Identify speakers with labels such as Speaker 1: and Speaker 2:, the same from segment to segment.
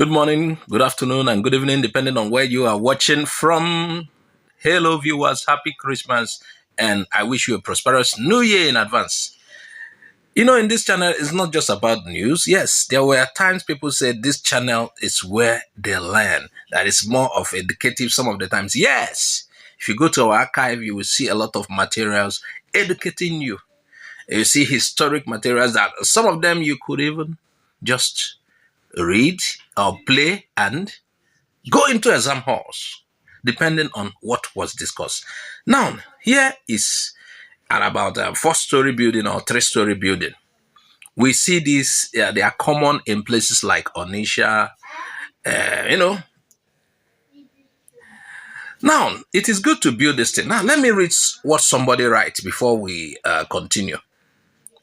Speaker 1: Good morning, good afternoon, and good evening, depending on where you are watching from. Hello, viewers. Happy Christmas, and I wish you a prosperous New Year in advance. In this channel, it's not just about news. Yes, there were times people said this channel is where they learn. That is more of educative some of the times. Yes, if you go to our archive, you will see a lot of materials educating you. You see historic materials that some of them you could even just read or play and go into exam halls, depending on what was discussed. Now, here is about a four-story building or three-story building. We see these, they are common in places like Onisha, you know. Now, it is good to build this thing. Now, let me read what somebody writes before we continue.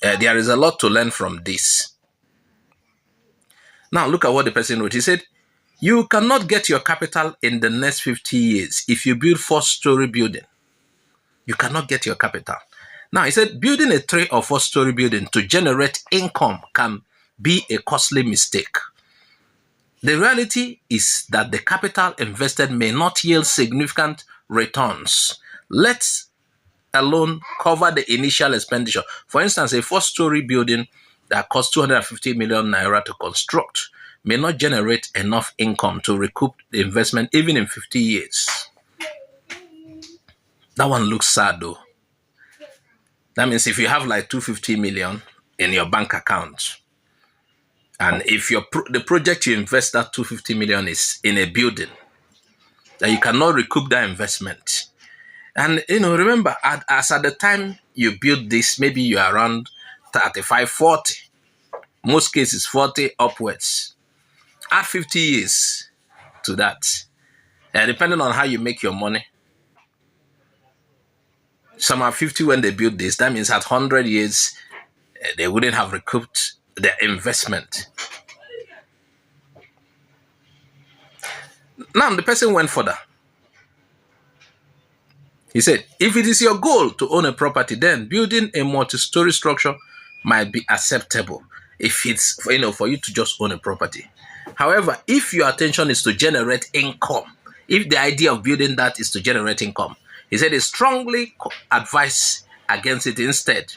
Speaker 1: There is a lot to learn from this. Now, look at what the person wrote. He said, you cannot get your capital in the next 50 years if you build four-story building. You cannot get your capital. Now, he said, building a three or four-story building to generate income can be a costly mistake. The reality is that the capital invested may not yield significant returns, let alone cover the initial expenditure. For instance, a four-story building that costs 250 million naira to construct may not generate enough income to recoup the investment even in 50 years. That one looks sad though. That means if you have like 250 million in your bank account, and if the project you invest that 250 million is in a building, that you cannot recoup that investment. And remember, as at the time you build this, maybe you are around 35, 40. Most cases 40 upwards. Add 50 years to that. Depending on how you make your money. Some are 50 when they build this. That means at 100 years, they wouldn't have recouped their investment. Now, the person went further. He said, if it is your goal to own a property, then building a multi-story structure might be acceptable if it's, for you to just own a property. However, if your attention is to generate income, if the idea of building that is to generate income, he said he strongly advise against it. Instead,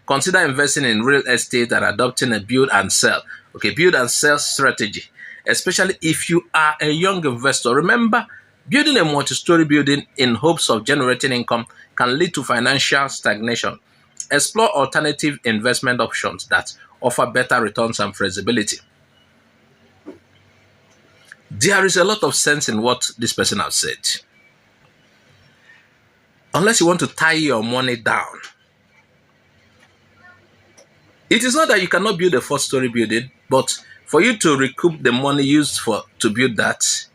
Speaker 1: consider investing in real estate and adopting a build and sell strategy, especially if you are a young investor. Remember, building a multi-story building in hopes of generating income can lead to financial stagnation. Explore alternative investment options that offer better returns and flexibility. There is a lot of sense in what this person has said. Unless you want to tie your money down. It is not that you cannot build a four-story building, but for you to recoup the money used to build that,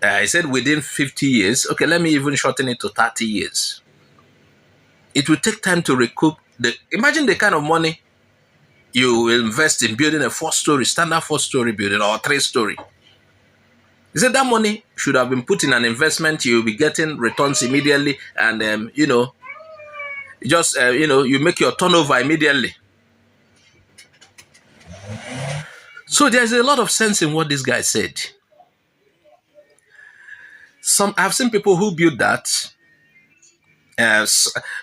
Speaker 1: I said within 50 years. Okay, let me even shorten it to 30 years. It will take time to recoup. Imagine the kind of money you will invest in building a standard four-story building or three-story. He said that money should have been put in an investment. You'll be getting returns immediately, and you make your turnover immediately. So there's a lot of sense in what this guy said. I've seen people who build that.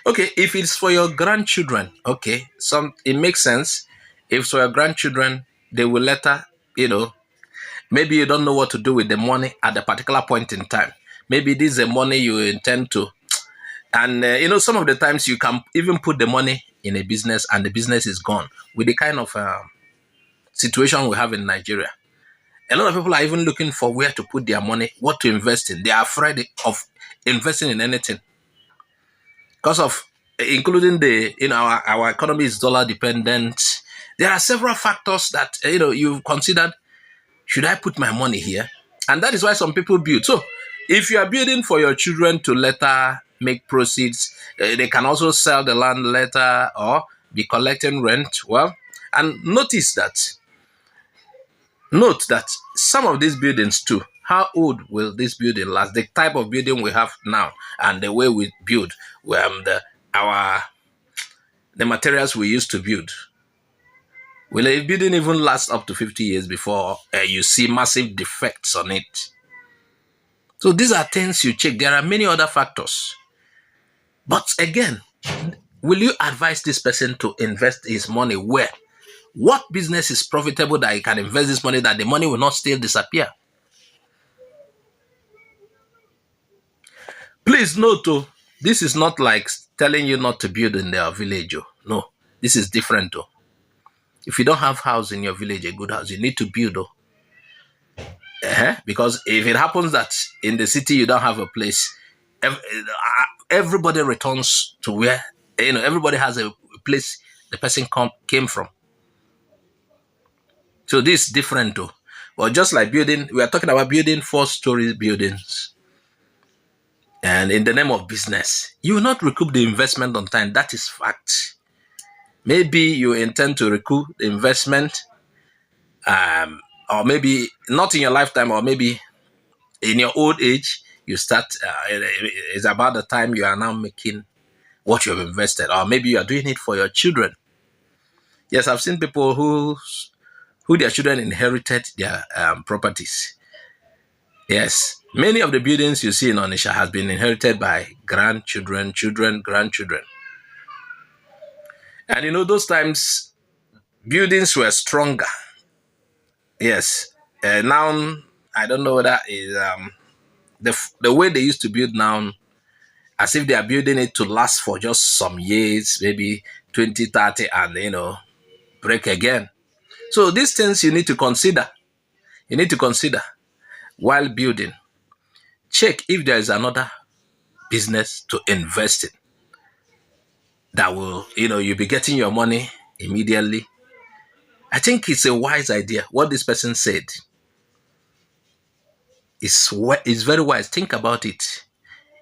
Speaker 1: Okay, if it's for your grandchildren, okay, it makes sense. If it's for your grandchildren, they will later, maybe you don't know what to do with the money at a particular point in time. Maybe this is the money you intend to. And, some of the times you can even put the money in a business and the business is gone with the kind of situation we have in Nigeria. A lot of people are even looking for where to put their money, what to invest in. They are afraid of investing in anything because of including our economy is dollar dependent. There are several factors that you've considered. Should I put my money here? And that is why some people build. So if you are building for your children to later make proceeds, they can also sell the land later or be collecting rent. Well, and note that some of these buildings too, how old will this building last? The type of building we have now and the way we build, the materials we used to build. Will a building even last up to 50 years before you see massive defects on it? So these are things you check. There are many other factors. But again, will you advise this person to invest his money where? What business is profitable that he can invest this money that the money will not still disappear? Please note, oh, this is not like telling you not to build in their village. Oh. No, this is different. Oh. If you don't have house in your village, a good house, you need to build. Oh. Because if it happens that in the city you don't have a place, everybody returns to where, everybody has a place the person came from. So this is different though. But just like building, we are talking about building 4-story buildings. And in the name of business, you will not recoup the investment on time. That is fact. Maybe you intend to recoup the investment, or maybe not in your lifetime, or maybe in your old age, you start, it's about the time you are now making what you have invested, or maybe you are doing it for your children. Yes, I've seen people who their children inherited their properties. Yes, many of the buildings you see in Onisha has been inherited by grandchildren, children, grandchildren. And those times, buildings were stronger. Yes. Now, I don't know what that is. The way they used to build now, as if they are building it to last for just some years, maybe 20, 30, and, break again. So these things you need to consider. You need to consider while building. Check if there is another business to invest in that will, you'll be getting your money immediately. I think it's a wise idea. What this person said is very wise. Think about it.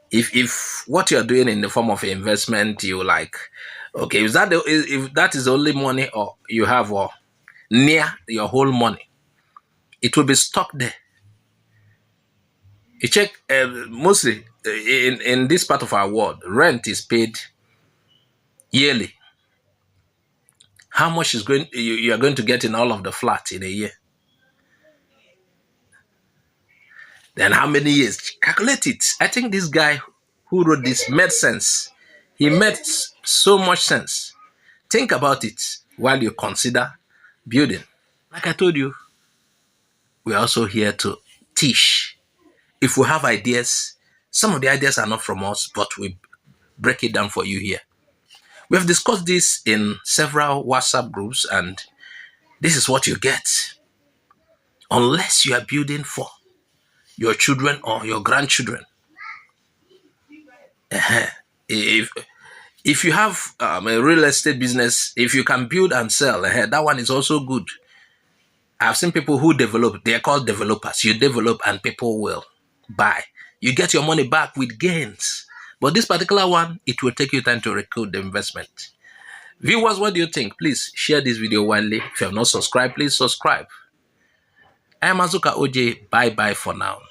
Speaker 1: If what you're doing in the form of investment, you like, okay, if that is the only money or you have, or near your whole money, it will be stuck there. You check, mostly in this part of our world, rent is paid yearly. How much is you are going to get in all of the flats in a year? Then how many years? Calculate it. I think this guy who wrote this made sense. He made so much sense. Think about it while you consider building. Like I told you, we're also here to teach. If we have ideas, some of the ideas are not from us, but we break it down for you here. We have discussed this in several WhatsApp groups, and this is what you get. Unless you are building for your children or your grandchildren. If you have a real estate business, if you can build and sell, that one is also good. I've seen people who develop, they are called developers. You develop and people will buy. You get your money back with gains. But this particular one, it will take you time to recoup the investment. Viewers, what do you think? Please share this video widely. If you have not subscribed, please subscribe. I am Azuka OJ. Bye-bye for now.